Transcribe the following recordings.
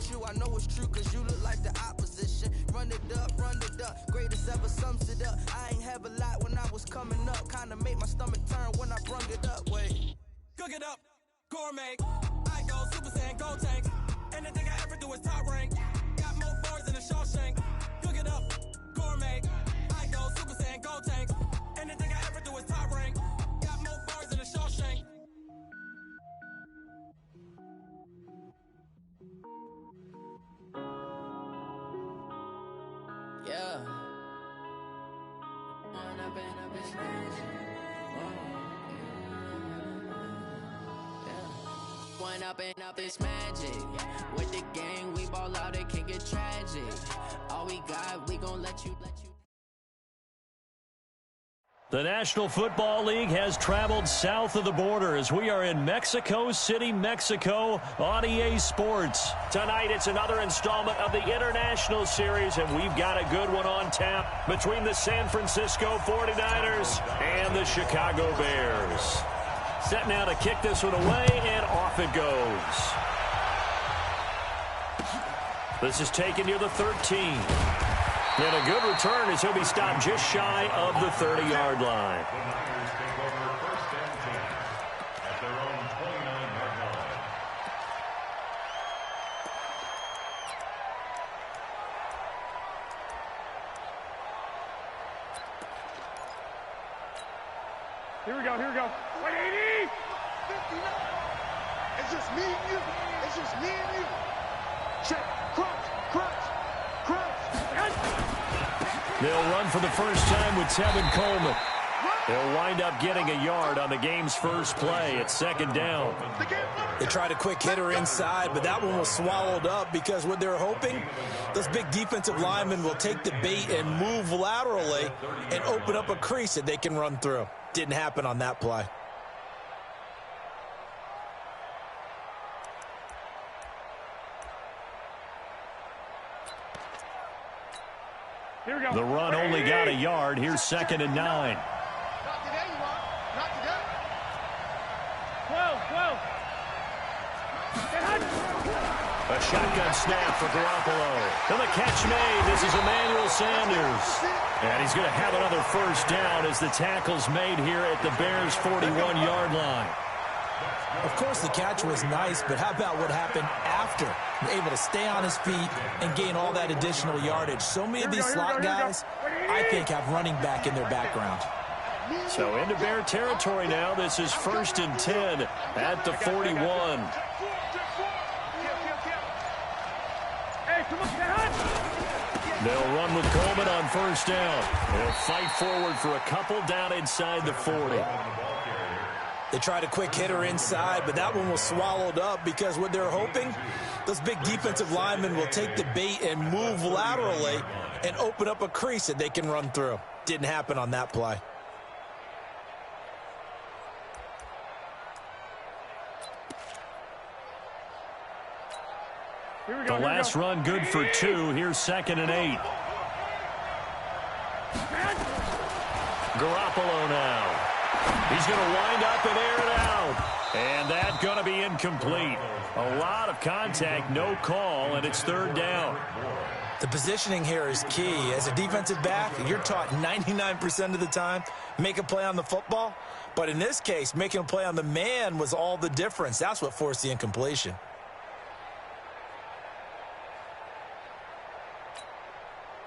with you, I know it's true, cause you look like the opposition. Run it up, greatest ever sums it up. I ain't have a lot when I was coming up, kinda made my stomach turn when I brung it up. Wait, cook it up, gourmet. I go Super Saiyan, gold tank. Anything I ever do is top rank. Got more bars than a Shawshank. Cook it up, gourmet. I go Super Saiyan, gold tank. Anything I ever do is top rank. Got more bars than a Shawshank. Yeah. One up and up is magic. With the gang, we ball out, it can get tragic. All we got, we gon' let you. The National Football League has traveled south of the border as we are in Mexico City, Mexico on EA Sports. Tonight it's another installment of the International Series, and we've got a good one on tap between the San Francisco 49ers and the Chicago Bears. Set now to kick this one away, and off it goes. This is taken near the 13. And a good return as he'll be stopped just shy of the 30-yard line. Here we go, here we go. 180! 59! It's just me and you. It's just me and you. Check. Crunch, crunch, crunch. They'll run for the first time with Tevin Coleman. They'll wind up getting a yard on the game's first play. It's second down. They tried a quick hitter inside, but that one was swallowed up because what they're hoping, those big defensive linemen will take the bait and move laterally and open up a crease that they can run through. Didn't happen on that play. Here we go. The run only got a yard. Here's second and 9. Not today, you want. Not today. 12. A shotgun snap for Garoppolo. And the catch made. This is Emmanuel Sanders. And he's going to have another first down as the tackle's made here at the Bears' 41-yard line. Of course, the catch was nice, but how about what happened after? Able to stay on his feet and gain all that additional yardage. So many of these slot guys, I think, have running back in their background. So into Bear territory now. This is first and 10 at the 41. They'll run with Coleman on first down. They'll fight forward for a couple down inside the 40. They tried a quick hitter inside, but that one was swallowed up because what they're hoping, those big defensive linemen will take the bait and move laterally and open up a crease that they can run through. Didn't happen on that play. The last run good for 2. Here's second and 8. Garoppolo now. He's going to wind up and air it out. And that's going to be incomplete. A lot of contact, no call, and it's third down. The positioning here is key. As a defensive back, you're taught 99% of the time, make a play on the football. But in this case, making a play on the man was all the difference. That's what forced the incompletion.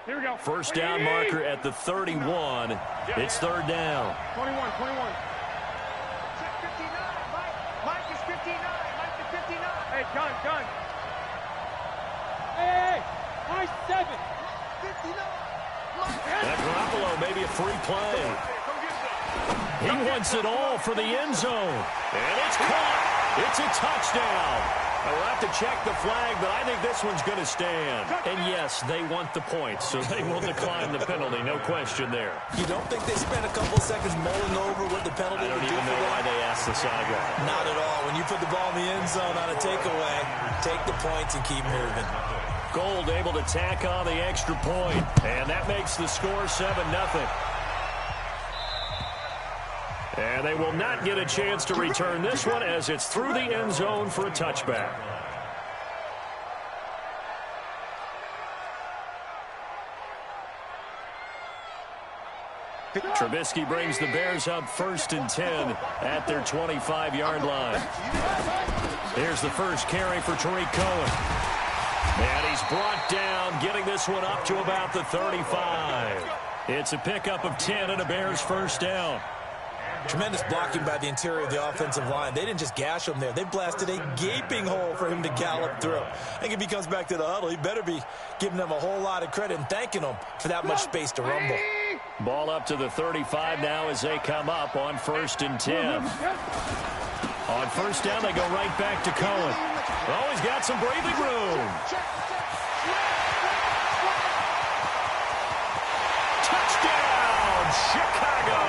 Here we go. First down marker at the 31. It's third down. 21. Check 59. Mike is 59. Mike is 59. Hey, gun. Hey, Mike 7. 59. That Garoppolo, maybe a free play. He wants it all for the end zone. And it's caught. It's a touchdown. We'll have to check the flag, but I think this one's going to stand. And yes, they want the points, so they will decline the penalty. No question there. You don't think they spent a couple seconds mulling over what the penalty would do? I don't even know why they asked the sideline. Not at all. When you put the ball in the end zone on a takeaway, take the points and keep moving. Gold able to tack on the extra point, and that makes the score 7-0. And they will not get a chance to return this one as it's through the end zone for a touchback. Trubisky brings the Bears up 1st and 10 at their 25-yard line. Here's the first carry for Tariq Cohen. And he's brought down, getting this one up to about the 35. It's a pickup of 10 and a Bears first down. Tremendous blocking by the interior of the offensive line. They didn't just gash him there. They blasted a gaping hole for him to gallop through. I think if he comes back to the huddle, he better be giving them a whole lot of credit and thanking them for that much space to rumble. Ball up to the 35 now as they come up on 1st and 10. On first down, they go right back to Cohen. Oh, he's got some breathing room. Touchdown, Chicago.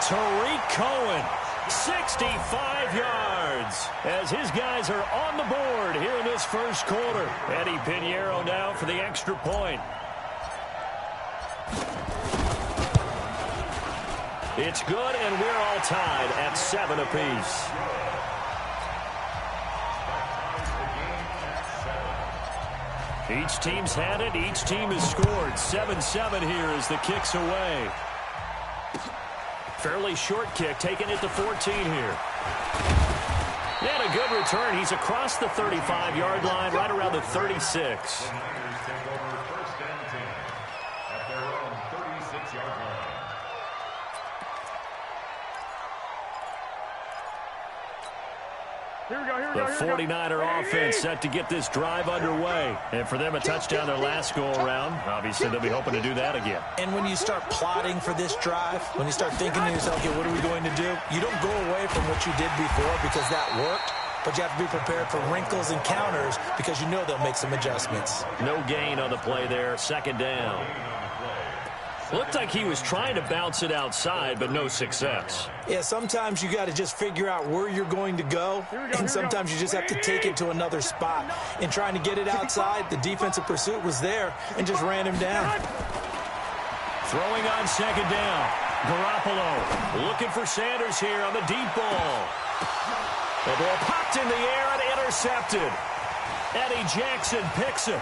Tariq Cohen, 65 yards, as his guys are on the board here in this first quarter. Eddie Pinheiro now for the extra point. It's good, and we're all tied at 7 apiece. Each team's had it. Each team has scored. 7-7 here as the kick's away. Fairly short kick, taking it to 14 here. And a good return. He's across the 35-yard line, right around the 36. The 49er offense set to get this drive underway. And for them, a touchdown their last go-around. Obviously, they'll be hoping to do that again. And when you start plotting for this drive, when you start thinking to yourself, okay, what are we going to do? You don't go away from what you did before because that worked. But you have to be prepared for wrinkles and counters because you know they'll make some adjustments. No gain on the play there. 2nd down. Looked like he was trying to bounce it outside, but no success. Yeah, sometimes you got to just figure out where you're going to go, and sometimes you just have to take it to another spot. In trying to get it outside, the defensive pursuit was there and just ran him down. Throwing on 2nd down. Garoppolo looking for Sanders here on the deep ball. The ball popped in the air and intercepted. Eddie Jackson picks it.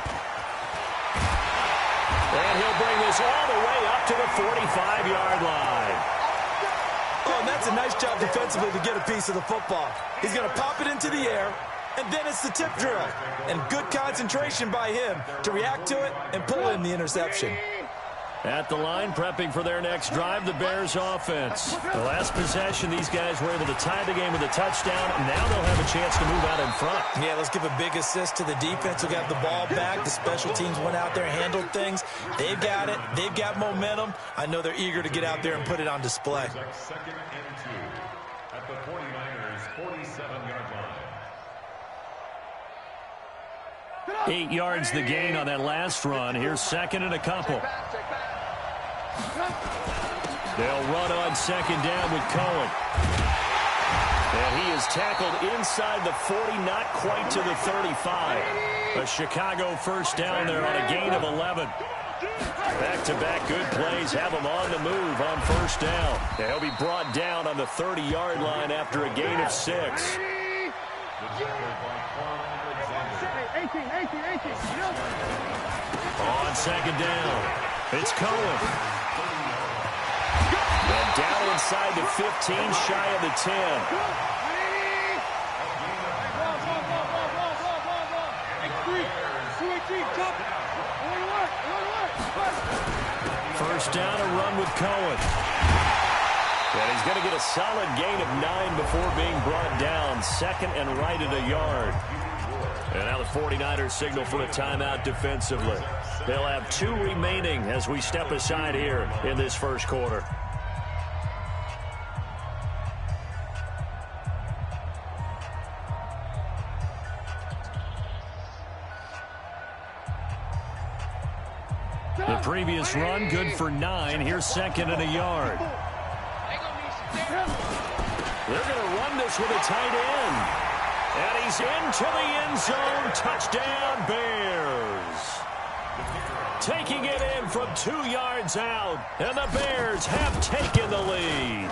And he'll bring this all the way up to the 45-yard line. Oh, and that's a nice job defensively to get a piece of the football. He's going to pop it into the air, and then it's the tip drill. And good concentration by him to react to it and pull in the interception. At the line, prepping for their next drive, the Bears offense. The last possession, these guys were able to tie the game with a touchdown. Now they'll have a chance to move out in front. Yeah, let's give a big assist to the defense who got the ball back. The special teams went out there and handled things. They've got it. They've got momentum. I know they're eager to get out there and put it on display. 2nd and 2 at the 49ers' 47-yard line. 8 yards the gain on that last run. Here's 2nd and a couple. They'll run on 2nd down with Cohen. And he is tackled inside the 40, not quite to the 35. A Chicago first down there on a gain of 11. Back-to-back good plays have him on the move on 1st down. And he'll be brought down on the 30-yard line after a gain of 6. On 2nd down, it's Cohen. And down inside the 15, shy of the 10. First down, a run with Cohen. And he's going to get a solid gain of 9 before being brought down. 2nd and right at a yard. And now the 49ers signal for a timeout defensively. They'll have 2 remaining as we step aside here in this first quarter. The previous run, good for 9. Here's 2nd and a yard. They're going to run this with a tight end. And he's into the end zone. Touchdown, Bears. Taking it in from 2 yards out. And the Bears have taken the lead.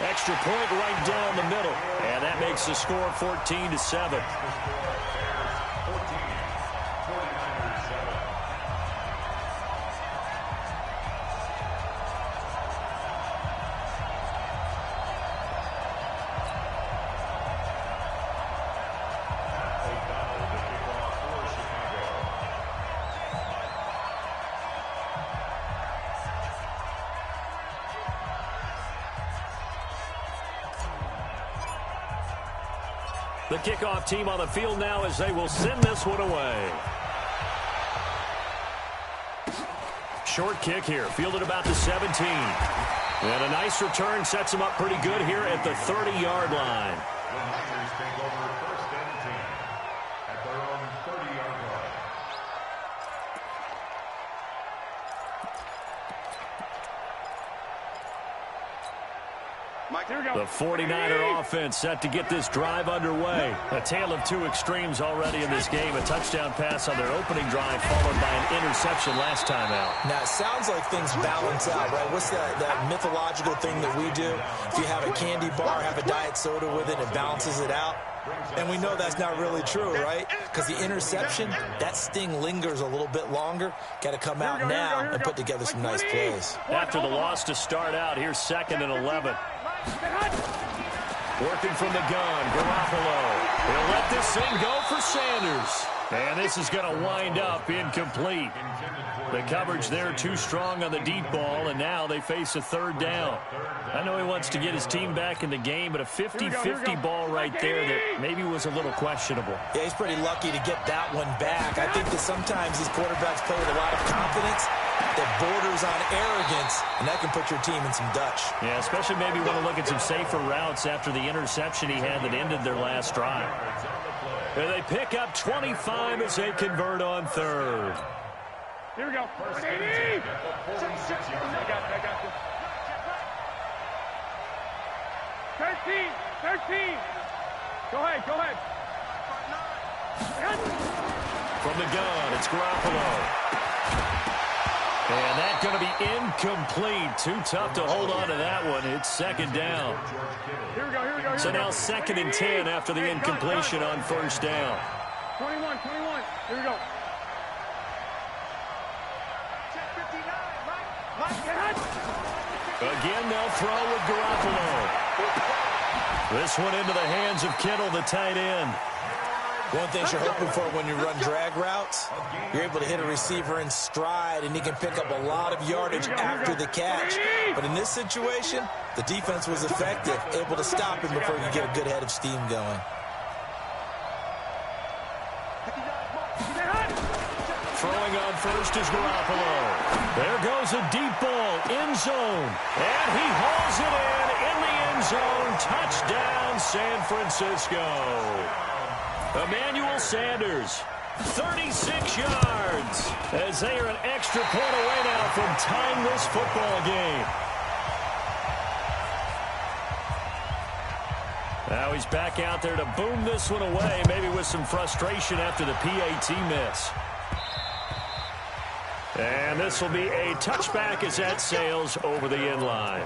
Extra point right down the middle. And that makes the score 14-7. The kickoff team on the field now as they will send this one away. Short kick here, fielded about the 17. And a nice return sets them up pretty good here at the 30-yard line. The Niners take over first and 10 at their own 30-yard line. Mike, here we go. The 49er offense set to get this drive underway. A tale of two extremes already in this game. A touchdown pass on their opening drive followed by an interception last time out. Now, it sounds like things balance out, right? What's that mythological thing that we do? If you have a candy bar, have a diet soda with it, it balances it out. And we know that's not really true, right? Because the interception, that sting lingers a little bit longer. Got to come out now and put together some nice plays. After the loss to start out, here's 2nd and 11. Working from the gun, Garoppolo. He'll let this thing go for Sanders. And this is going to wind up incomplete. The coverage there too strong on the deep ball, and now they face a 3rd down. I know he wants to get his team back in the game, but a 50-50 ball right there that maybe was a little questionable. Yeah, he's pretty lucky to get that one back. I think that sometimes these quarterbacks play with a lot of confidence that borders on arrogance, and that can put your team in some Dutch. Yeah, especially maybe want to look at some safer routes after the interception he had that ended their last drive. And they pick up 25 as they convert on 3rd. Here we go. 80. I got this. 13. Go ahead. From the gun, it's Garoppolo. And that's going to be incomplete. Too tough to hold on to that one. It's 2nd down. Here we go. So now 2nd and 10 after the incompletion on 1st down. 21. Here we go. Again, they'll throw with Garoppolo. This one into the hands of Kittle, the tight end. One thing you're hoping for when you run drag routes, you're able to hit a receiver in stride, and he can pick up a lot of yardage after the catch. But in this situation, the defense was effective, able to stop him before he could get a good head of steam going. Throwing on first is Garoppolo. There goes a deep ball, end zone. And he hauls it in the end zone. Touchdown, San Francisco. Emmanuel Sanders, 36 yards, as they are an extra point away now from tying this football game. Now he's back out there to boom this one away, maybe with some frustration after the PAT miss. And this will be a touchback as that sails over the end line.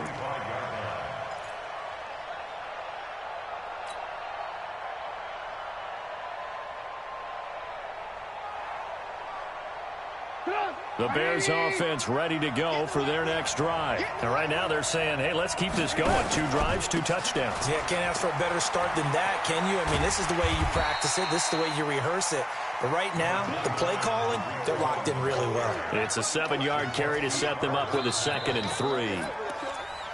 The Bears offense ready to go for their next drive. And right now they're saying, hey, let's keep this going. 2 drives, 2 touchdowns. Yeah, can't ask for a better start than that, can you? I mean, this is the way you practice it. This is the way you rehearse it. But right now, the play calling, they're locked in really well. It's a 7-yard carry to set them up with a 2nd and 3.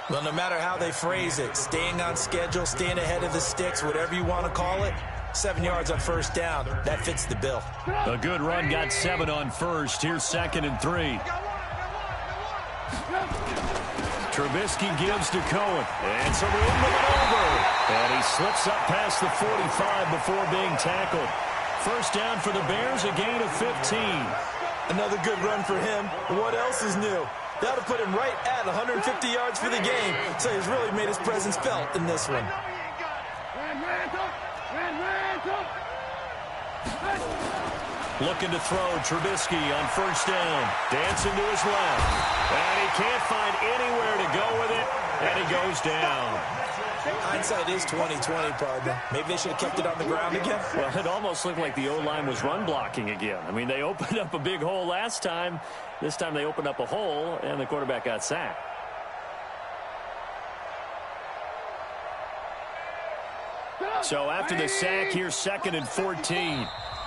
Well, no matter how they phrase it, staying on schedule, staying ahead of the sticks, whatever you want to call it, 7 yards on 1st down, that fits the bill. A good run got 7 on 1st. Here's 2nd and 3. Trubisky gives to Cohen. And some room to maneuver. And he slips up past the 45 before being tackled. 1st down for the Bears, a gain of 15. Another good run for him. What else is new? That'll put him right at 150 yards for the game. So he's really made his presence felt in this one. Looking to throw, Trubisky on 1st down. Dancing to his left. And he can't find anywhere to go with it. And he goes down. Hindsight is 20/20, partner. Maybe they should have kept it on the ground again. Well, it almost looked like the O-line was run blocking again. I mean, they opened up a big hole last time. This time they opened up a hole, and the quarterback got sacked. So after the sack, here's 2nd and 14.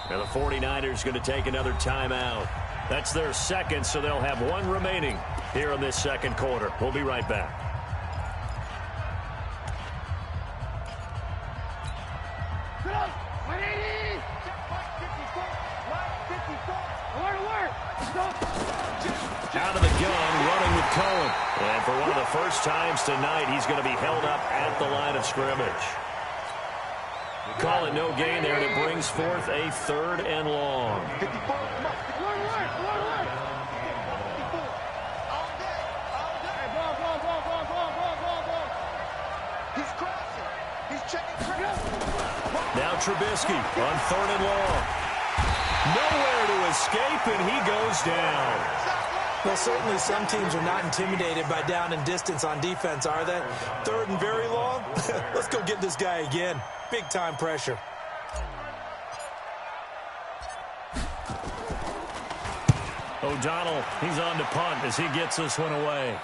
And the 49ers going to take another timeout. That's their 2nd, so they'll have 1 remaining here in this 2nd quarter. We'll be right back. Get up! for one of the first times tonight, he's going to be held up at the line of scrimmage. Call it no gain there, and it brings forth a 3rd and long. 54, come on. He's crossing. He's checking. Now Trubisky on 3rd and long. Nowhere to escape, and he goes down. Well, certainly some teams are not intimidated by down and distance on defense, are they? 3rd and very long? Let's go get this guy again. Big-time pressure. O'Donnell, he's on to punt as he gets this one away.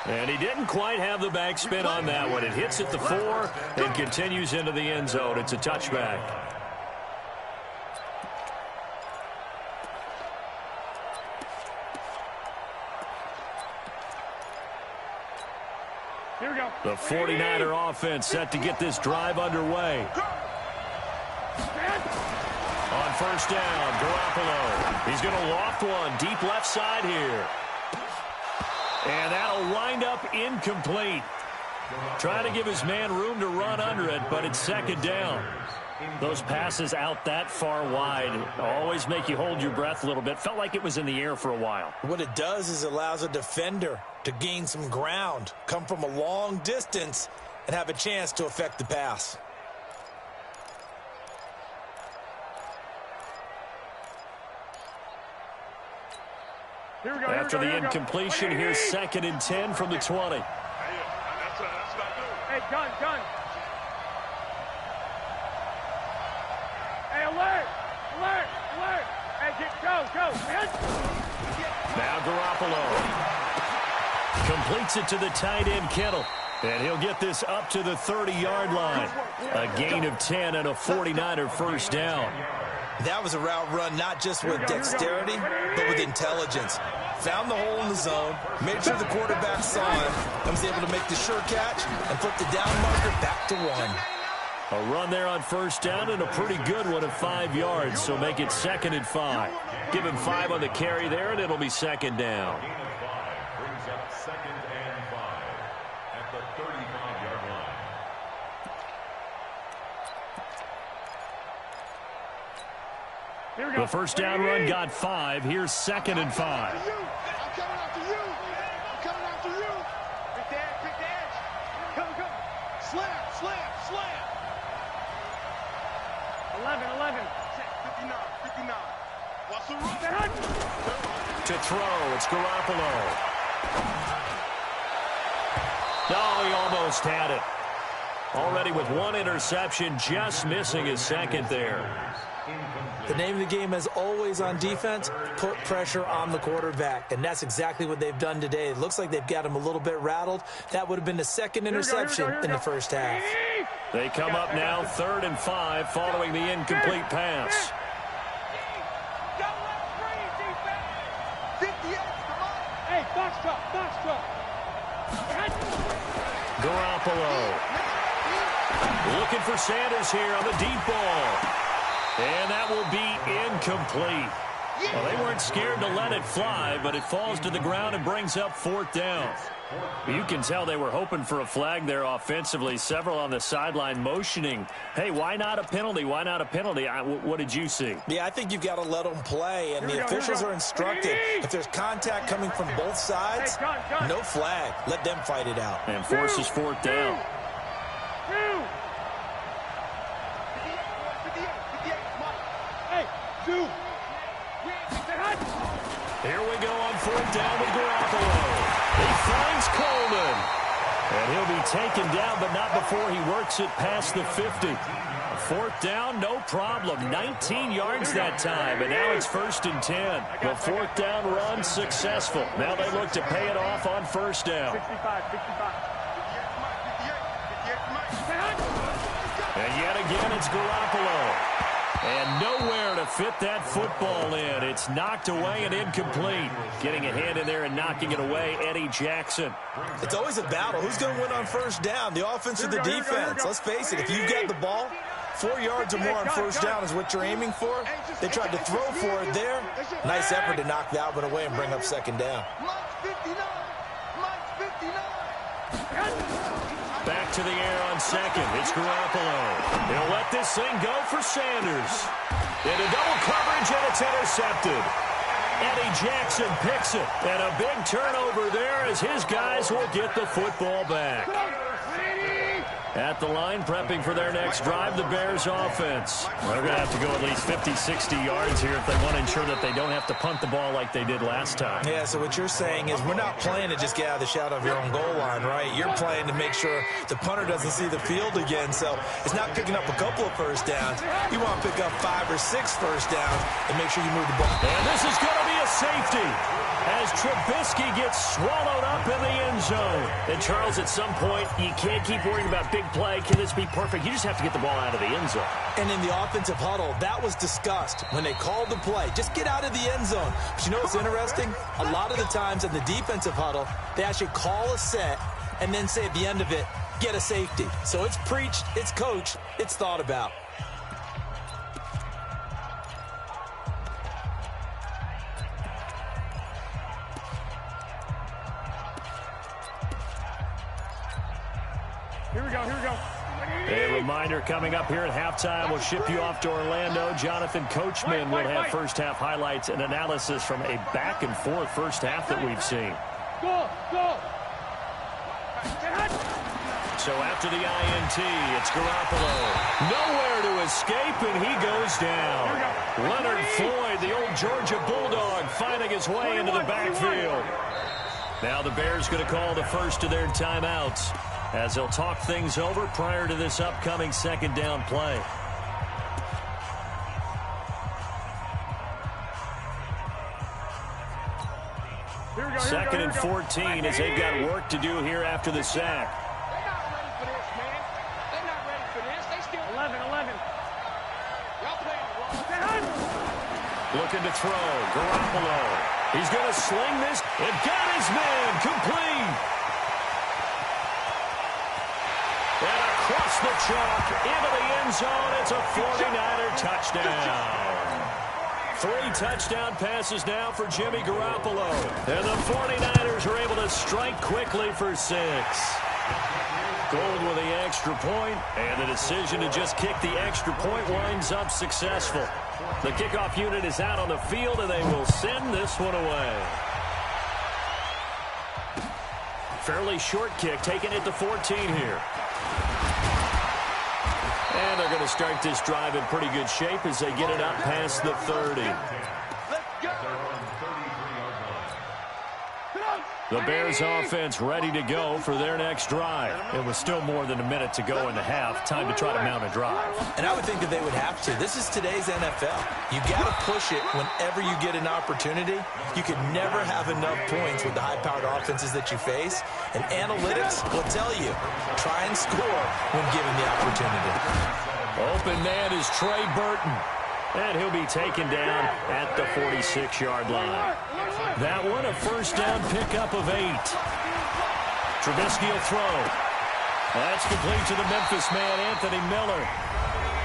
And he didn't quite have the backspin on that one. It hits at the 4 and continues into the end zone. It's a touchback. Here we go. The 49er offense set to get this drive underway. On 1st down, Garoppolo. He's going to loft one deep left side here. And that'll wind up incomplete. Trying to give his man room to run under it, but it's 2nd down. Those passes out that far wide always make you hold your breath a little bit. Felt like it was in the air for a while. What it does is it allows a defender to gain some ground, come from a long distance, and have a chance to affect the pass. After the incompletion, here's 2nd and 10 from the 20. Hey, gun. Hey, alert. Hey, go. Now Garoppolo completes it to the tight end, Kittle. And he'll get this up to the 30-yard line. A gain of 10 and a 49er 1st down. That was a route run not just with dexterity, but with intelligence. Found the hole in the zone, made sure the quarterback saw him, and was able to make the sure catch and flip the down marker back to 1. A run there on 1st down and a pretty good one of 5 yards, so make it 2nd and 5. Give him 5 on the carry there, and it'll be 2nd down. Brings up 2nd and 5 at the 35-yard line. The 1st down run got 5. Here's 2nd and 5. I'm coming after you. Big dash. Come. Slam. 11. 59. Watch the run. To throw, it's Garoppolo. No, he almost had it. Already with 1 interception, just missing his 2nd there. The name of the game, as always on defense, put pressure on the quarterback. And that's exactly what they've done today. It looks like they've got him a little bit rattled. That would have been the 2nd interception in the 1st half. They come up now 3rd and 5 following the incomplete pass. Hey, box truck. Garoppolo. Looking for Sanders here on the deep ball. And that will be incomplete. Well, they weren't scared to let it fly, but it falls to the ground and brings up 4th down. You can tell they were hoping for a flag there offensively. Several on the sideline motioning, hey, why not a penalty? What did you see? Yeah, I think you've got to let them play, and the officials are instructed. If there's contact coming from both sides, no flag. Let them fight it out. And forces 4th down. Here we go on 4th down with Garoppolo. He finds Coleman. And he'll be taken down, but not before he works it past the 50. 4th down, no problem. 19 yards that time, and now it's 1st and 10. The 4th down run successful. Now they look to pay it off on 1st down. 65. And yet again, it's Garoppolo. And nowhere to fit that football in. It's knocked away and incomplete. Getting a hand in there and knocking it away, Eddie Jackson. It's always a battle. Who's going to win on 1st down, the offense or the defense? Let's face it, if you've got the ball, 4 yards or more on first down is what you're aiming for. They tried to throw for it there. Nice effort to knock that one away and bring up second down. Back to the air on second. It's Garoppolo. He'll let this thing go for Sanders. Into double coverage, and it's intercepted. Eddie Jackson picks it. And a big turnover there as his guys will get the football back. At the line, prepping for their next drive, the Bears offense. They're going to have to go at least 50, 60 yards here if they want to ensure that they don't have to punt the ball like they did last time. Yeah, so what you're saying is we're not playing to just get out of the shadow of your own goal line, right? You're playing to make sure the punter doesn't see the field again. So it's not picking up a couple of first downs. You want to pick up 5 or 6 first downs and make sure you move the ball. And this is going to be a safety as Trubisky gets swallowed up in the end zone. And, Charles, at some point, you can't keep worrying about big play. Can this be perfect? You just have to get the ball out of the end zone. And in the offensive huddle, that was discussed when they called the play. Just get out of the end zone. But you know what's interesting? A lot of the times in the defensive huddle, they actually call a set and then say at the end of it, get a safety. So it's preached, it's coached, it's thought about. Here we go. A reminder coming up here at halftime. We'll ship you off to Orlando. Jonathan Coachman will have first-half highlights and analysis from a back-and-forth first half that we've seen. Go. So after the INT, it's Garoppolo. Nowhere to escape, and he goes down. Leonard Floyd, the old Georgia Bulldog, finding his way into the backfield. Now the Bears going to call the first of their timeouts, as they'll talk things over prior to this upcoming second down play. Second and 14 as they've got work to do here after the sack. They're not ready for this. They still 11. Y'all playing wrong. Looking to throw. Garoppolo. He's going to sling this and got his man complete. And across the chalk into the end zone. It's a 49er touchdown. 3 touchdown passes now for Jimmy Garoppolo. And the 49ers are able to strike quickly for 6. Gold with the extra point, and the decision to just kick the extra point winds up successful. The kickoff unit is out on the field, and they will send this one away. Fairly short kick, taking it to 14 here. And they're going to start this drive in pretty good shape as they get it up past the 30. The Bears offense ready to go for their next drive. It was still more than a minute to go in the half. Time to try to mount a drive. And I would think that they would have to. This is today's NFL. You got to push it whenever you get an opportunity. You could never have enough points with the high-powered offenses that you face. And analytics will tell you, try and score when given the opportunity. Open man is Trey Burton. And he'll be taken down at the 46-yard line. That one, a first down pickup of 8. Trubisky will throw. That's complete to the Memphis man, Anthony Miller.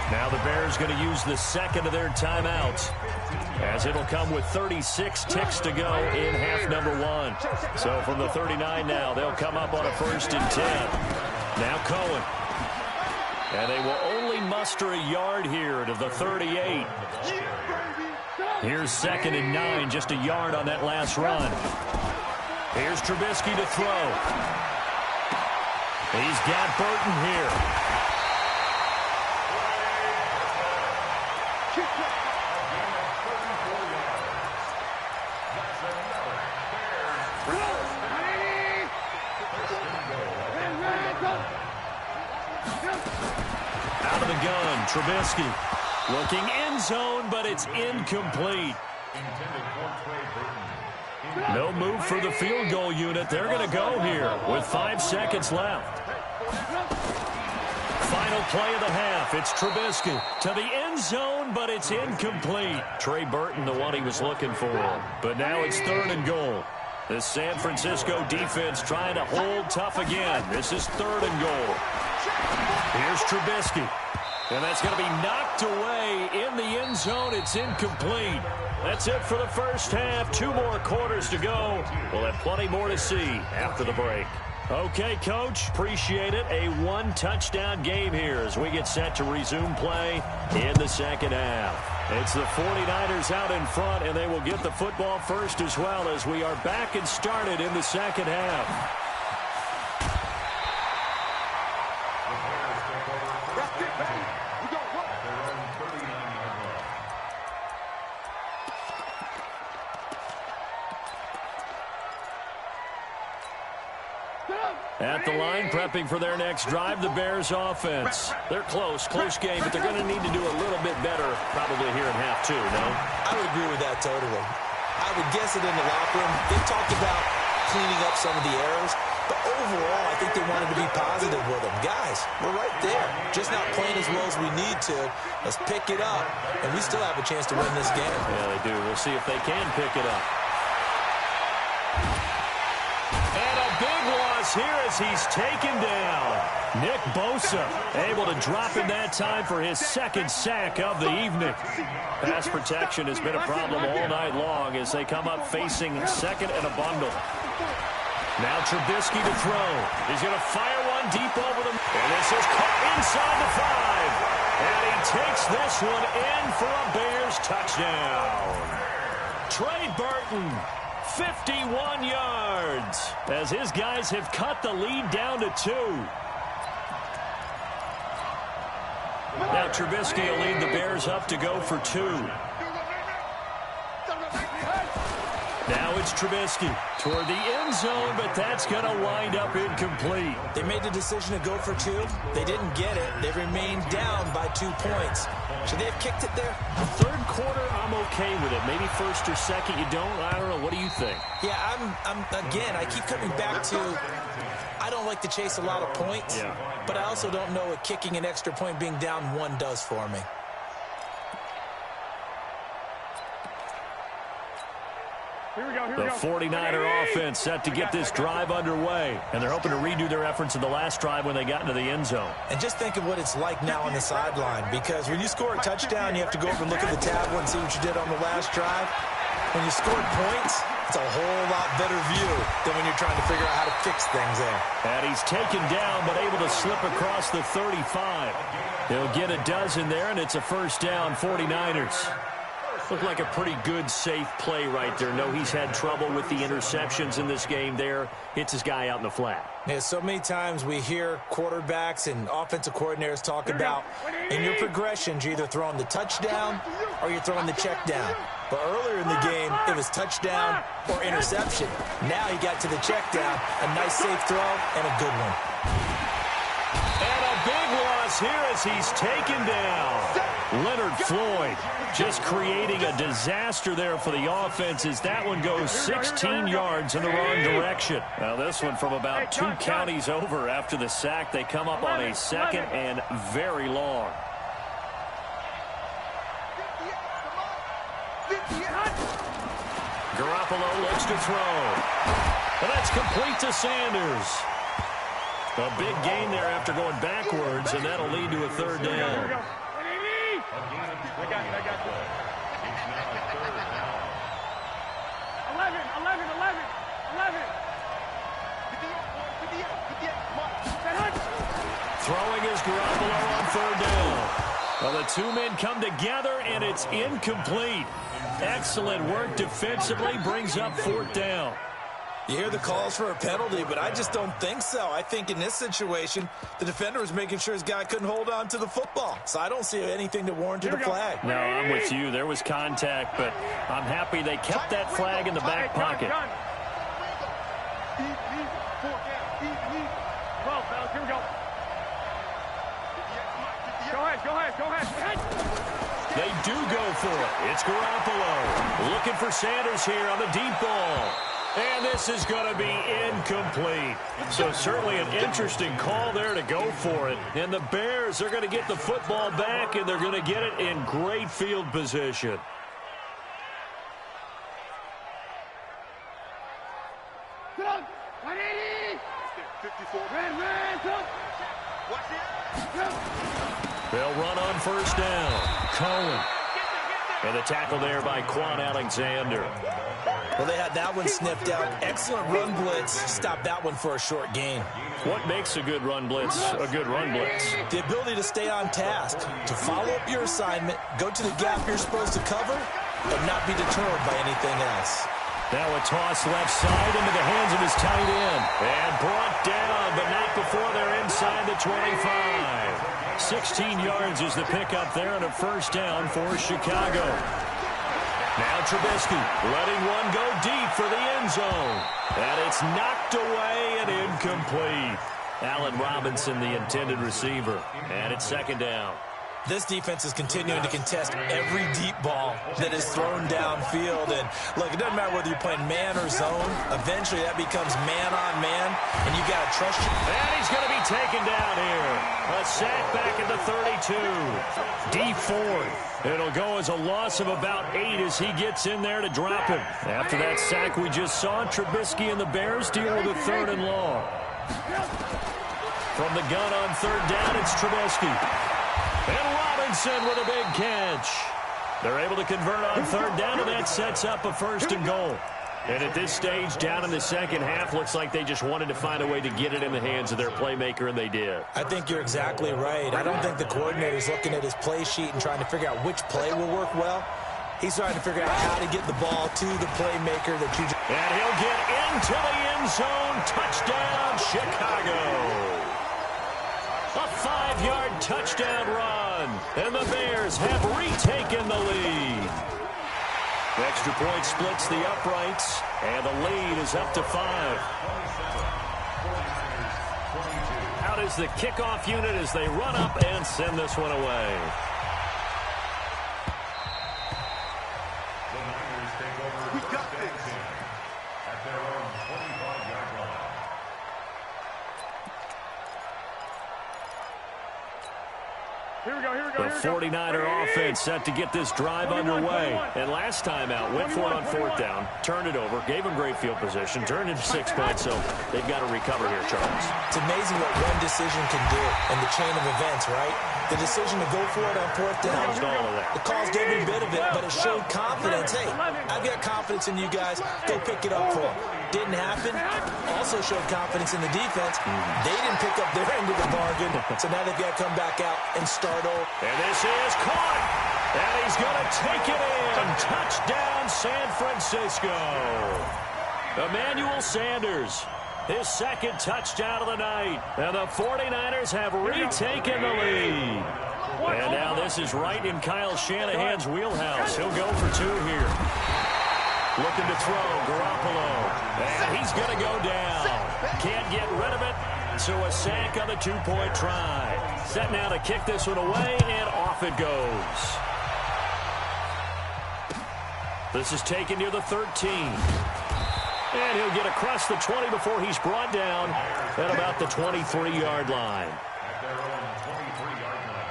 Now the Bears going to use the second of their timeouts, as it'll come with 36 ticks to go in half number 1. So from the 39 now, they'll come up on a 1st and 10. Now Cohen. And they will only muster a yard here to the 38. Here's 2nd and 9, just a yard on that last run. Here's Trubisky to throw. He's got Burton here. Out of the gun, Trubisky. Looking end zone, but it's incomplete. No move for the field goal unit. They're going to go here with 5 seconds left. Final play of the half. It's Trubisky to the end zone, but it's incomplete. Trey Burton, the one he was looking for. But now it's 3rd and goal. The San Francisco defense trying to hold tough again. This is 3rd and goal. Here's Trubisky. And that's going to be knocked away in the end zone. It's incomplete. That's it for the first half. 2 more quarters to go. We'll have plenty more to see after the break. Okay, Coach, appreciate it. A 1-touchdown game here as we get set to resume play in the second half. It's the 49ers out in front, and they will get the football first as well as we are back and started in the second half. At the line, prepping for their next drive, the Bears offense. They're close game, but they're going to need to do a little bit better probably here in half 2, no? I would agree with that totally. I would guess it in the locker room. They talked about cleaning up some of the errors, but overall, I think they wanted to be positive with them. Guys, we're right there. Just not playing as well as we need to. Let's pick it up, and we still have a chance to win this game. Yeah, they do. We'll see if they can pick it up. Here as he's taken down. Nick Bosa able to drop in that time for his second sack of the evening. Pass protection has been a problem all night long as they come up facing second and a bundle. Now Trubisky to throw. He's going to fire one deep over them. And this is caught inside the 5. And he takes this one in for a Bears touchdown. Trey Burton. 51 yards as his guys have cut the lead down to 2. Now Trubisky will lead the Bears up to go for 2. Now it's Trubisky toward the end zone, but that's going to wind up incomplete. They made the decision to go for 2. They didn't get it. They remained down by 2 points. Should they have kicked it there? Third quarter, I'm okay with it. Maybe first or second, you don't. I don't know. What do you think? Yeah, again, I keep coming back to I don't like to chase a lot of points, but I also don't know what kicking an extra point being down 1 does for me. The 49er offense set to get this drive underway, and they're hoping to redo their efforts in the last drive when they got into the end zone. And just think of what it's like now on the sideline, because when you score a touchdown, you have to go over and look at the tablet and see what you did on the last drive. When you scored points, it's a whole lot better view than when you're trying to figure out how to fix things there. And he's taken down, but able to slip across the 35. He'll get a dozen there, and it's a first down, 49ers. Looked like a pretty good, safe play right there. No, he's had trouble with the interceptions in this game there. Hits his guy out in the flat. Yeah, so many times we hear quarterbacks and offensive coordinators talk about in your progressions, you're either throwing the touchdown or you're throwing the check down. But earlier in the game, it was touchdown or interception. Now he got to the check down, a nice safe throw, and a good one. And a big loss here as he's taken down. Leonard Floyd just creating a disaster there for the offense as that one goes 16 yards in the wrong direction. Now this one from about 2 counties over after the sack. They come up on a second and very long. Garoppolo looks to throw. And that's complete to Sanders. A big gain there after going backwards, and that'll lead to a third down. I got you. 11. Throwing is Garoppolo on third down. Well, the 2 men come together, and it's incomplete. Excellent work defensively, brings up 4th down. You hear the calls for a penalty, but I just don't think so. I think in this situation, the defender was making sure his guy couldn't hold on to the football. So I don't see anything that warranted a flag. No, I'm with you. There was contact, but I'm happy they kept that flag in the back pocket. Well, fellas, here we go. Go ahead. They do go for it. It's Garoppolo looking for Sanders here on the deep ball. And this is going to be incomplete. So certainly an interesting call there to go for it. And the Bears are going to get the football back, and they're going to get it in great field position. Watch it. They'll run on first down. Cohen. And the tackle there by Quan Alexander. Well, they had that one sniffed out. Excellent run blitz. Stop that one for a short gain. What makes a good run blitz a good run blitz? The ability to stay on task, to follow up your assignment, go to the gap you're supposed to cover, and not be deterred by anything else. Now a toss left side into the hands of his tight end. And brought down, but not before they're inside the 25. 16 yards is the pickup there and a first down for Chicago. Now Trubisky letting one go deep for the end zone. And it's knocked away and incomplete. Allen Robinson, the intended receiver. And it's second down. This defense is continuing to contest every deep ball that is thrown downfield. And, look, it doesn't matter whether you're playing man or zone. Eventually, that becomes man-on-man, and you got to trust you. And he's going to be taken down here. A sack back at the 32. Dee Ford. It'll go as a loss of about 8 as he gets in there to drop him. After that sack we just saw, Trubisky and the Bears deal with a 3rd and long. From the gun on 3rd down, it's Trubisky. And Robinson with a big catch. They're able to convert on 3rd down, and that sets up a 1st and goal. And at this stage, down in the second half, looks like they just wanted to find a way to get it in the hands of their playmaker, and they did. I think you're exactly right. I don't think the coordinator's looking at his play sheet and trying to figure out which play will work well. He's trying to figure out how to get the ball to the playmaker that you just... And he'll get into the end zone. Touchdown, Chicago. A 5-yard touchdown run, and the Bears have retaken the lead. The extra point splits the uprights, and the lead is up to 5. Out is the kickoff unit as they run up and send this one away. The Niners take over first and 10 at their own 25-yard line. Here we go, here we The go, 49er offense set to get this drive underway. And last time out, went for it on 4th down, turned it over, gave them great field position, turned into 6 points, so they've got to recover here, Charles. It's amazing what one decision can do in the chain of events, right? The decision to go for it on 4th down. All of that. It caused every bit of it, but it showed confidence. Hey, I've got confidence in you guys. Go pick it up for them. Didn't happen. Also showed confidence in the defense. They didn't pick up their end of the bargain, so now they've got to come back out and start over. And this is caught. And he's going to take it in. Touchdown, San Francisco. Emmanuel Sanders, his 2nd touchdown of the night. And the 49ers have retaken the lead. And now this is right in Kyle Shanahan's wheelhouse. He'll go for 2 here. Looking to throw, Garoppolo. And he's going to go down. Can't get rid of it. So a sack on the 2-point try. Set now to kick this one away, and off it goes. This is taken near the 13. And he'll get across the 20 before he's brought down at about the 23-yard line. At their own 23-yard line.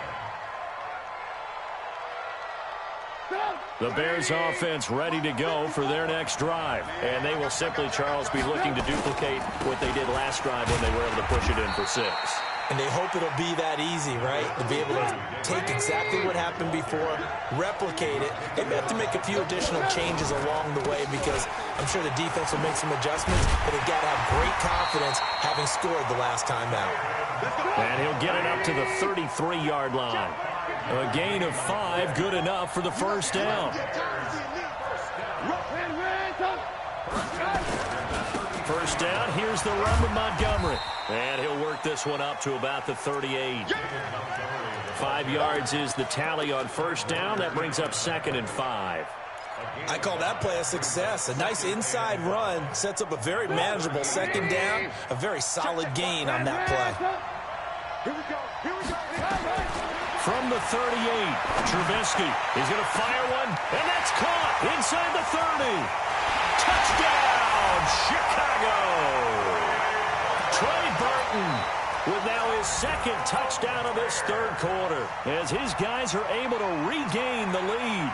The Bears offense ready to go for their next drive. And they will simply, Charles, be looking to duplicate what they did last drive when they were able to push it in for 6. And they hope it'll be that easy, right? To be able to take exactly what happened before, replicate it. They may have to make a few additional changes along the way because I'm sure the defense will make some adjustments, but they've got to have great confidence having scored the last time out. And he'll get it up to the 33-yard line. A gain of 5, good enough for the first down. First down, here's the run with Montgomery. And he'll work this one up to about the 38. 5 yards is the tally on first down. That brings up 2nd and 5. I call that play a success. A nice inside run sets up a very manageable 2nd down. A very solid gain on that play. From the 38, Trubisky. He's going to fire one, and that's caught inside the 30. Touchdown, Chicago. Trey Burton with now his 2nd touchdown of this 3rd quarter as his guys are able to regain the lead.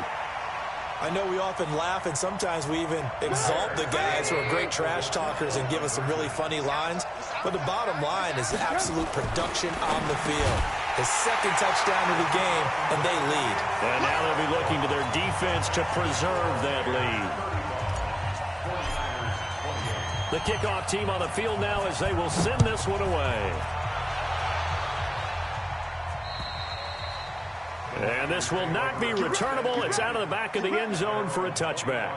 I know we often laugh, and sometimes we even exalt the guys who are great trash talkers and give us some really funny lines. But the bottom line is absolute production on the field. His second touchdown of the game, and they lead. And now they'll be looking to their defense to preserve that lead. The kickoff team on the field now as they will send this one away. And this will not be returnable. It's out of the back of the end zone for a touchback.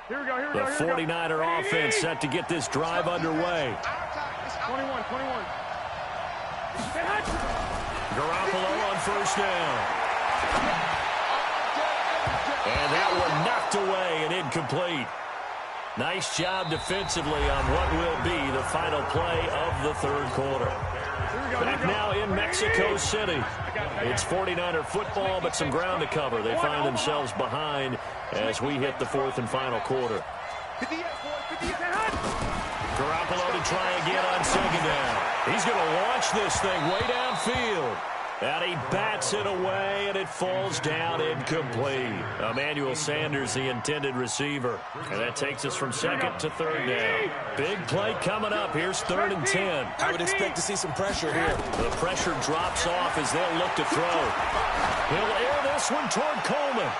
The 49er offense set to get this drive underway. 21. Garoppolo on first down. And that one knocked away and incomplete. Nice job defensively on what will be the final play of the third quarter. Back now in Mexico City. It's 49er football, but some ground to cover. They find themselves behind as we hit the fourth and final quarter. Garoppolo to try again on second down. He's going to launch this thing way downfield. And he bats it away, and it falls down incomplete. Emmanuel Sanders, the intended receiver. And that takes us from second to third down. Big play coming up. Here's 3rd and 10. I would expect to see some pressure here. The pressure drops off as they'll look to throw. He'll air this one toward Coleman.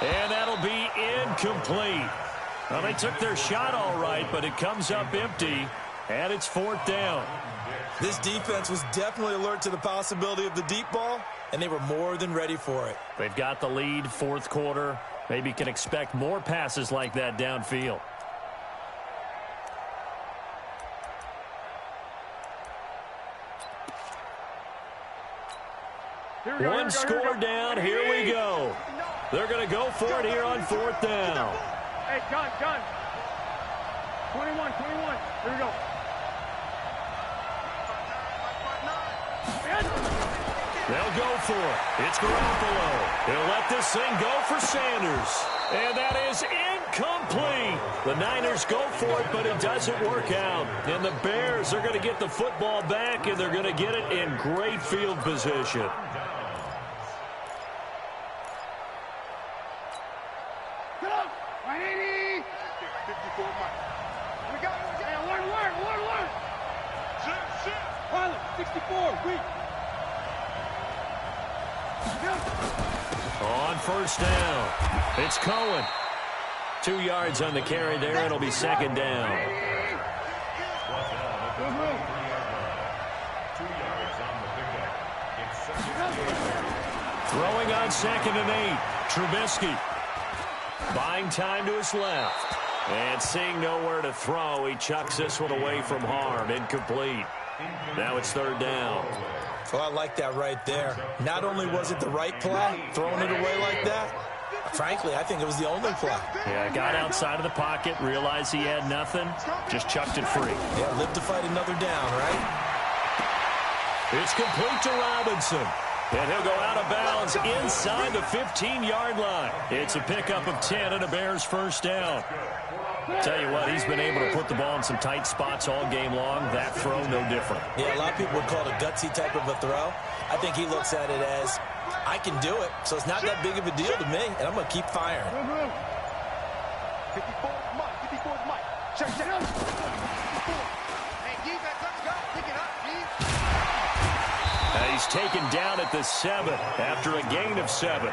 And that'll be incomplete. Well, they took their shot all right, but it comes up empty, and it's 4th down. This defense was definitely alert to the possibility of the deep ball, and they were more than ready for it. They've got the lead, fourth quarter. Maybe can expect more passes like that downfield. One score down. Here we go. They're going to go for it here on 4th down. Hey, John. 21. Here we go. They'll go for it. It's Garoppolo. He'll let this thing go for Sanders. And that is incomplete. The Niners go for it, but it doesn't work out. And the Bears are going to get the football back, and they're going to get it in great field position. Get up! 180! 54 Mike. We got it. Learn. Shit. Harlem, 64, weak. On first down, it's Cohen. 2 yards on the carry there. It'll be 2nd down. 2 yards on the pickup. It's 2nd. Throwing on 2nd and 8. Trubisky buying time to his left. And seeing nowhere to throw, he chucks this one away from harm. Incomplete. Now it's 3rd down. Well, I like that right there. Not only was it the right play, throwing it away like that, frankly, I think it was the only play. Yeah, got outside of the pocket, realized he had nothing, just chucked it free. Yeah, live to fight another down, right? It's complete to Robinson. And he'll go out of bounds inside the 15-yard line. It's a pickup of 10 and a Bears first down. Tell you what, he's been able to put the ball in some tight spots all game long. That throw, no different. Yeah, a lot of people would call it a gutsy type of a throw. I think he looks at it as, I can do it, so it's not that big of a deal to me, and I'm going to keep firing. 54 Mike. Check. Hey, defense, let's go. Pick it up, He's taken down at the 7 after a gain of 7.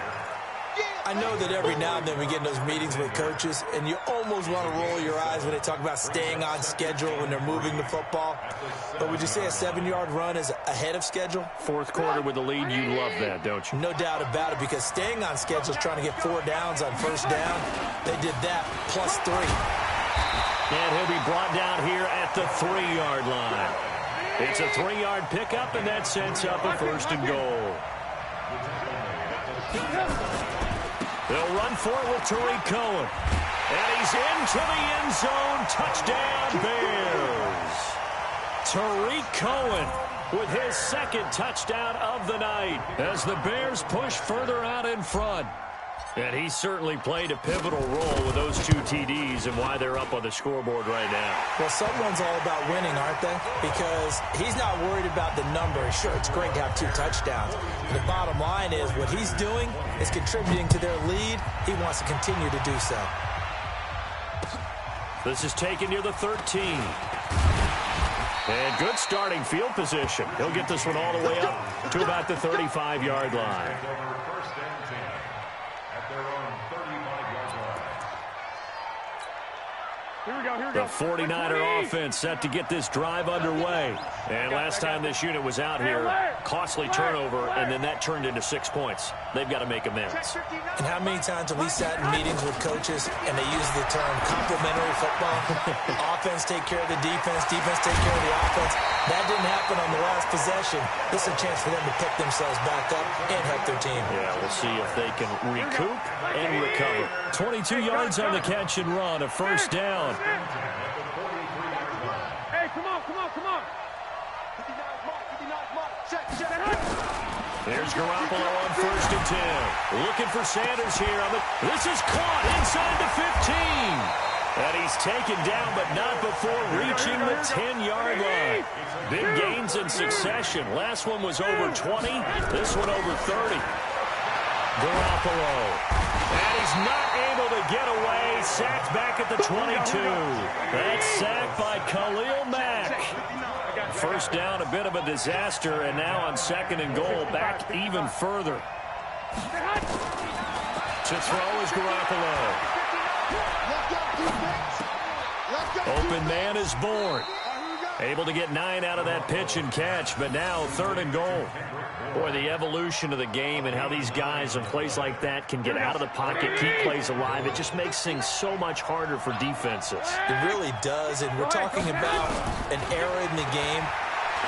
I know that every now and then we get in those meetings with coaches, and you almost want to roll your eyes when they talk about staying on schedule when they're moving the football. But would you say a 7-yard run is ahead of schedule? Fourth quarter with the lead, you love that, don't you? No doubt about it, because staying on schedule is trying to get 4 downs on first down. They did that, plus 3. And he'll be brought down here at the 3-yard line. It's a 3-yard pickup, and that sets up a 1st and goal. They'll run for it with Tariq Cohen. And he's into the end zone. Touchdown, Bears. Tariq Cohen with his 2nd touchdown of the night as the Bears push further out in front. And he certainly played a pivotal role with those 2 TDs and why they're up on the scoreboard right now. Well, someone's all about winning, aren't they? Because he's not worried about the number. Sure, it's great to have 2 touchdowns. The bottom line is what he's doing is contributing to their lead. He wants to continue to do so. This is taken near the 13. And good starting field position. He'll get this one all the way up to about the 35-yard line. Here we go, here we The go. 49er offense set to get this drive underway. And last time this unit was out here, costly turnover, and then that turned into 6 points. They've got to make amends. And how many times have we sat in meetings with coaches and they use the term complementary football? Offense take care of the defense, defense take care of the offense. That didn't happen on the last possession. This is a chance for them to pick themselves back up and help their team. Yeah, we'll see if they can recoup and recover. 22 yards on the catch and run, a first down. Hey, come on, come on, come on. 59 mark, 59 mark. Check. There's Garoppolo on 1st and 10. Looking for Sanders here. This is caught inside the 15. And he's taken down, but not before reaching the 10-yard line. Big gains in succession. Last one was over 20. This one over 30. Garoppolo. And he's not able to get away. Sacked back at the 22. That's sacked by Khalil Mack. First down, a bit of a disaster, and now on 2nd and goal, back even further. To throw is Garoppolo. Open man is born. Able to get 9 out of that pitch and catch, but now 3rd and goal. Boy, the evolution of the game and how these guys in plays like that can get out of the pocket, keep plays alive, it just makes things so much harder for defenses. It really does, and we're talking about an era in the game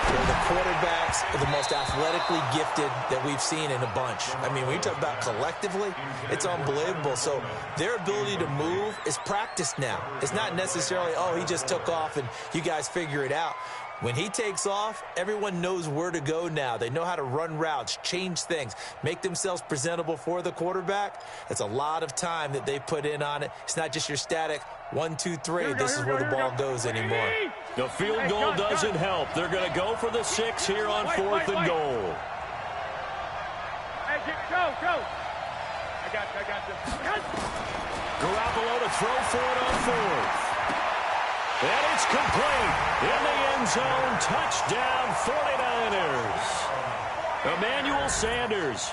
where the quarterbacks are the most athletically gifted that we've seen in a bunch. I mean, when you talk about collectively, it's unbelievable. So their ability to move is practiced now. It's not necessarily, oh, he just took off and you guys figure it out. When he takes off, everyone knows where to go now. They know how to run routes, change things, make themselves presentable for the quarterback. It's a lot of time that they put in on it. It's not just your static 1, 2, 3. This is where the ball goes anymore. The field goal doesn't help. They're going to go for the 6 here on 4th and goal. Hey, go. I got this. Garoppolo to throw for it on 4th. And it's complete. In the end zone, touchdown 49ers. Emmanuel Sanders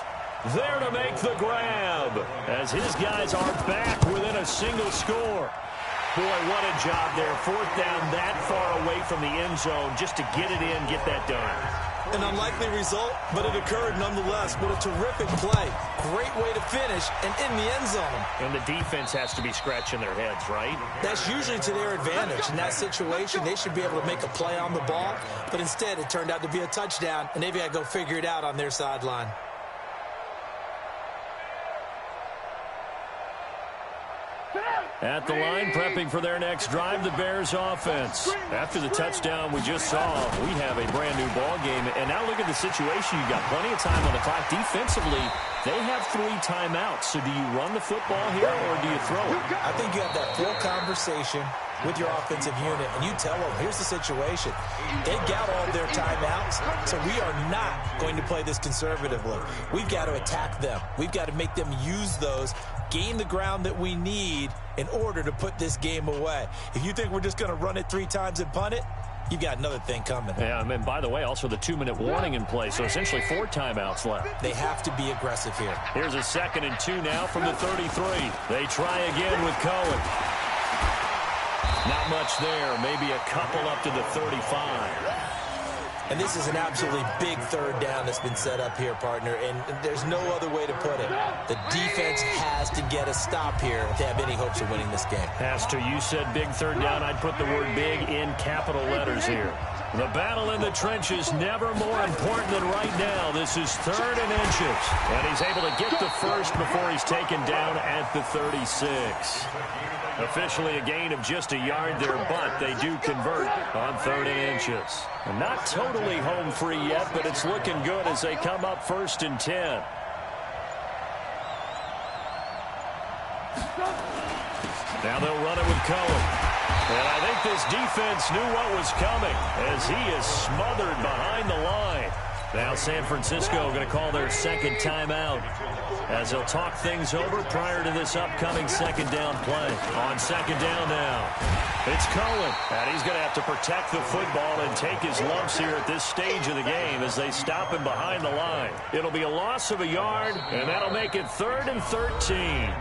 there to make the grab as his guys are back within a single score. Boy, what a job there. 4th down that far away from the end zone just to get it in, get that done. An unlikely result, but it occurred nonetheless. What a terrific play. Great way to finish and in the end zone. And the defense has to be scratching their heads, right? That's usually to their advantage. In that situation, they should be able to make a play on the ball, but instead it turned out to be a touchdown, and they've got to go figure it out on their sideline. At the line, prepping for their next drive, the Bears offense. After the touchdown we just saw, we have a brand-new ball game. And now look at the situation. You've got plenty of time on the clock. Defensively, they have 3 timeouts. So do you run the football here or do you throw it? I think you have that full conversation with your offensive unit, and you tell them, here's the situation. They got all their timeouts, so we are not going to play this conservatively. We've got to attack them. We've got to make them use those, gain the ground that we need in order to put this game away. If you think we're just going to run it 3 times and punt it, you've got another thing coming. Yeah, and by the way, also the 2-minute warning in play, so essentially 4 timeouts left. They have to be aggressive here. Here's a 2nd and 2 now from the 33. They try again with Cohen. Not much there, maybe a couple up to the 35. And this is an absolutely big 3rd down that's been set up here, partner, and there's no other way to put it. The defense has to get a stop here if they have any hopes of winning this game. Has to. You said big 3rd down. I'd put the word big in capital letters here. The battle in the trenches never more important than right now. This is 3rd and inches. And he's able to get the first before he's taken down at the 36. Officially a gain of just a yard there, but they do convert on 3rd and inches. And not totally home free yet, but it's looking good as they come up 1st and 10. Now they'll run it with Cohen. And I think this defense knew what was coming as he is smothered behind the line. Now San Francisco going to call their second timeout as they'll talk things over prior to this upcoming second down play. On second down now, it's Cohen. And he's going to have to protect the football and take his lumps here at this stage of the game as they stop him behind the line. It'll be a loss of a yard, and that'll make it 3rd and 13.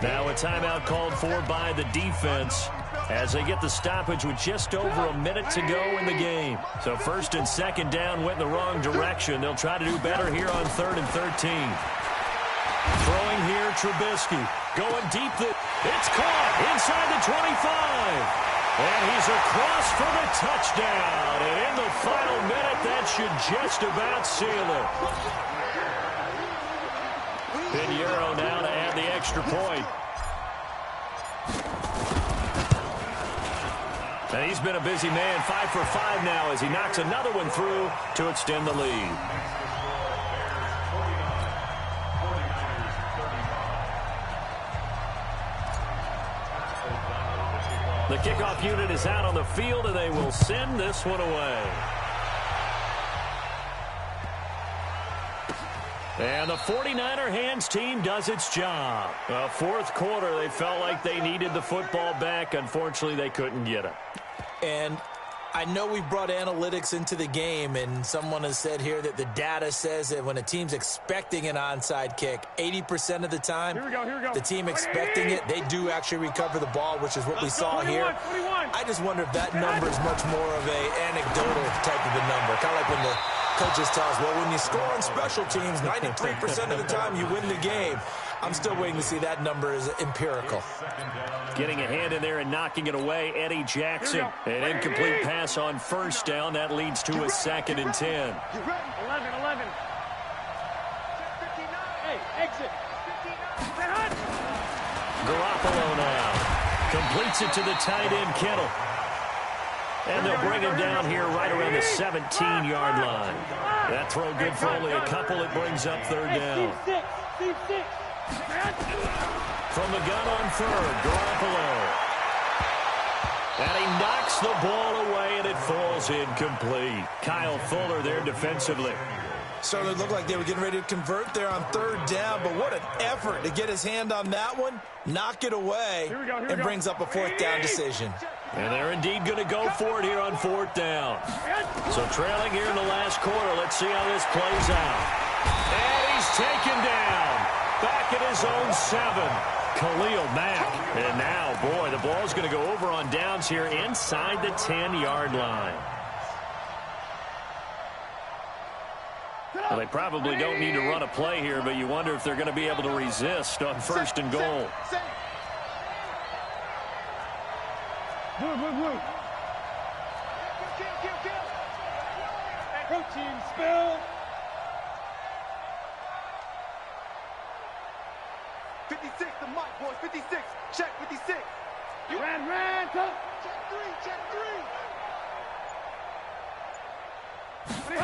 Now a timeout called for by the defense as they get the stoppage with just over a minute to go in the game. So 1st and 2nd down went in the wrong direction. They'll try to do better here on 3rd and 13. Throwing here, Trubisky. Going deep. It's caught inside the 25. And he's across for the touchdown. And in the final minute, that should just about seal it. Pinheiro now to add the extra point. And he's been a busy man, 5 for 5 now as he knocks another one through to extend the lead. The kickoff unit is out on the field, and they will send this one away. And the 49er hands team does its job. Fourth quarter, they felt like they needed the football back. Unfortunately, they couldn't get it. And I know we brought analytics into the game, and someone has said here that the data says that when a team's expecting an onside kick, 80% of the time, the team expecting it, they do actually recover the ball, which is what we saw here. I just wonder if that number is much more of an anecdotal type of a number. Kind of like when the coaches tell us, well, when you score on special teams, 93% of the time you win the game. I'm still waiting to see that number is empirical. Getting a hand in there and knocking it away, Eddie Jackson. An incomplete pass on first down. That leads to a 2nd and 10. 11. Hey, exit. Garoppolo now completes it to the tight end, Kittle. And they'll bring him down here right around the 17-yard line. That throw good for only a couple. It brings up 3rd down. From the gun on 3rd, Garoppolo. And he knocks the ball away, and it falls incomplete. Kyle Fuller there defensively. Certainly looked like they were getting ready to convert there on 3rd down, but what an effort to get his hand on that one, knock it away, and brings up a 4th down decision. And they're indeed going to go for it here on 4th down. So trailing here in the last quarter, let's see how this plays out. And he's taken down. Back at his own 7. Khalil Mack. And now, boy, the ball's going to go over on downs here inside the 10-yard line. Well, they probably don't need to run a play here, but you wonder if they're going to be able to resist on 1st and goal. Blue. Protein spill. 56, the mic, boys. 56. Check 56. You ran. Check 3.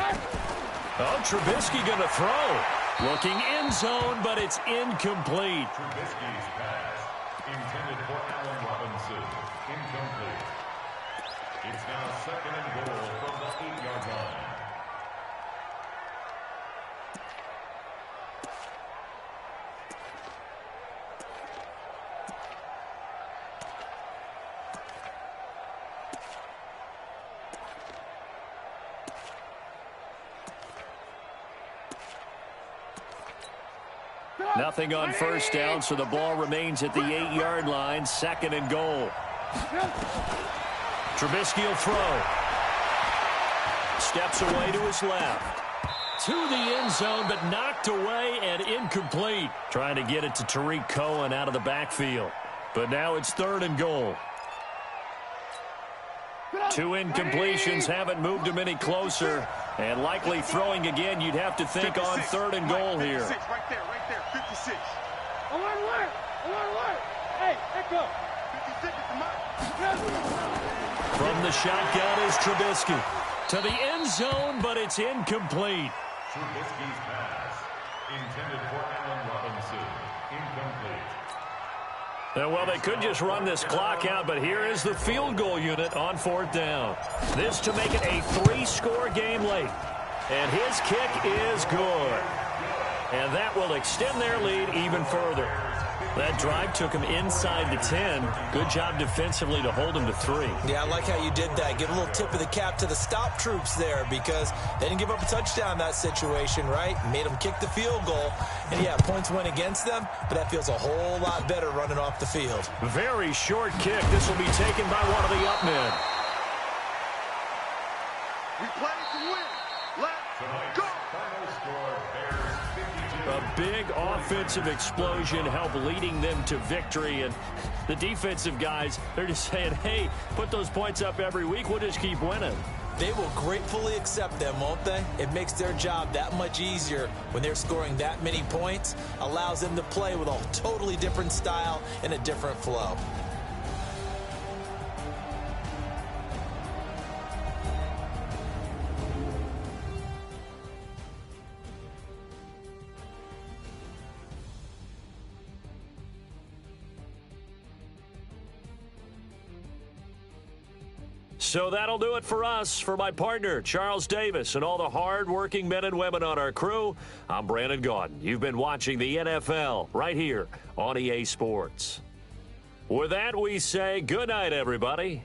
Oh, Trubisky going to throw. Looking end zone, but it's incomplete. Trubisky's pass intended for Allen Robinson. Incomplete. It's now 2nd and goal from the 8-yard line. Nothing on 1st down, so the ball remains at the 8-yard line. 2nd and goal. Trubisky will throw. Steps away to his left. To the end zone, but knocked away and incomplete. Trying to get it to Tariq Cohen out of the backfield. But now it's 3rd and goal. 2 incompletions haven't moved him any closer. And likely throwing again, you'd have to think 56, on 3rd and goal here. Right there, 56. Alert. Hey, echo. 56 is the mark. From the shotgun is Trubisky. To the end zone, but it's incomplete. Trubisky's pass intended for Allen Robinson. Incomplete. Well, they could just run this clock out, but here is the field goal unit on 4th down. This to make it a 3-score game late. And his kick is good. And that will extend their lead even further. That drive took him inside the 10. Good job defensively to hold him to 3. Yeah, I like how you did that. Give a little tip of the cap to the stop troops there because they didn't give up a touchdown in that situation, right? Made them kick the field goal. And, yeah, points went against them, but that feels a whole lot better running off the field. Very short kick. This will be taken by one of the up men. We play to win. Let's go. Final score, Bears 52. A big offensive explosion helped leading them to victory. And the defensive guys, they're just saying, hey, put those points up every week. We'll just keep winning. They will gratefully accept them, won't they? It makes their job that much easier when they're scoring that many points. Allows them to play with a totally different style and a different flow. So that'll do it for us. For my partner, Charles Davis, and all the hard-working men and women on our crew, I'm Brandon Gaudin. You've been watching the NFL right here on EA Sports. With that, we say good night, everybody.